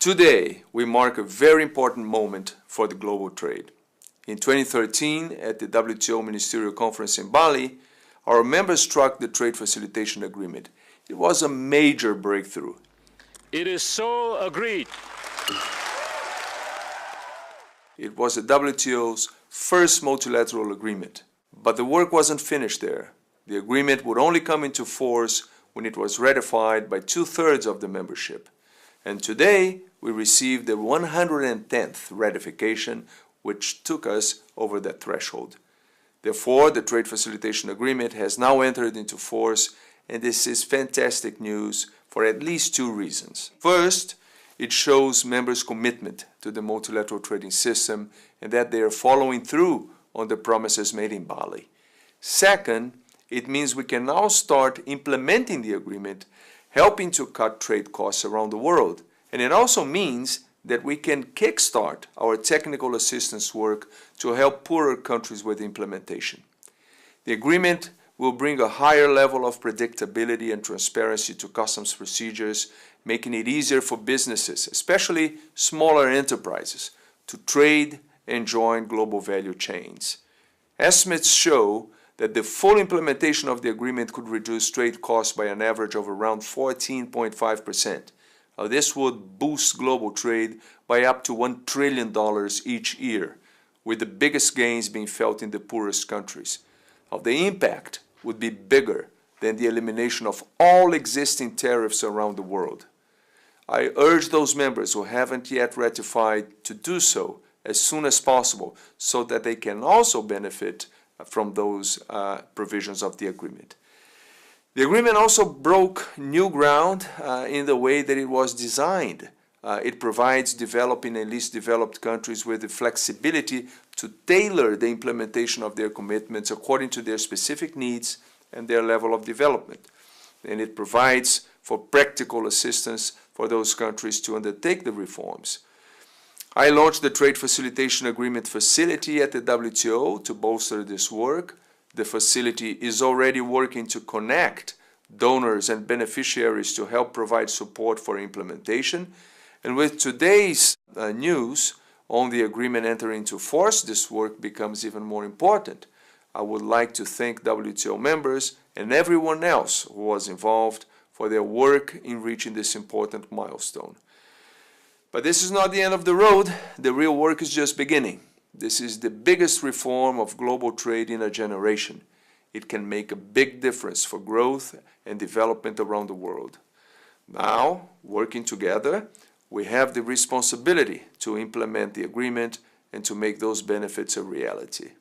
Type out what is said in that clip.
Today, we mark a very important moment for the global trade. In 2013, at the WTO Ministerial Conference in Bali, our members struck the Trade Facilitation Agreement. It was a major breakthrough. It is so agreed. It was the WTO's first multilateral agreement. But the work wasn't finished there. The agreement would only come into force when it was ratified by 2/3 of the membership. And today, we received the 110th ratification, which took us over that threshold. Therefore, the Trade Facilitation Agreement has now entered into force, and this is fantastic news for at least two reasons. First, it shows members' commitment to the multilateral trading system and that they are following through on the promises made in Bali. Second, it means we can now start implementing the agreement, helping to cut trade costs around the world. And it also means that we can kickstart our technical assistance work to help poorer countries with implementation. The agreement will bring a higher level of predictability and transparency to customs procedures, making it easier for businesses, especially smaller enterprises, to trade and join global value chains. Estimates show that the full implementation of the agreement could reduce trade costs by an average of around 14.5%. This would boost global trade by up to $1 trillion each year, with the biggest gains being felt in the poorest countries. The impact would be bigger than the elimination of all existing tariffs around the world. I urge those members who haven't yet ratified to do so as soon as possible so that they can also benefit from those provisions of the agreement. The agreement also broke new ground in the way that it was designed. It provides developing and least developed countries with the flexibility to tailor the implementation of their commitments according to their specific needs and their level of development. And it provides for practical assistance for those countries to undertake the reforms. I launched the Trade Facilitation Agreement facility at the WTO to bolster this work. The facility is already working to connect donors and beneficiaries to help provide support for implementation. And with today's news on the agreement entering into force, this work becomes even more important. I would like to thank WTO members and everyone else who was involved for their work in reaching this important milestone. But this is not the end of the road. The real work is just beginning. This is the biggest reform of global trade in a generation. It can make a big difference for growth and development around the world. Now, working together, we have the responsibility to implement the agreement and to make those benefits a reality.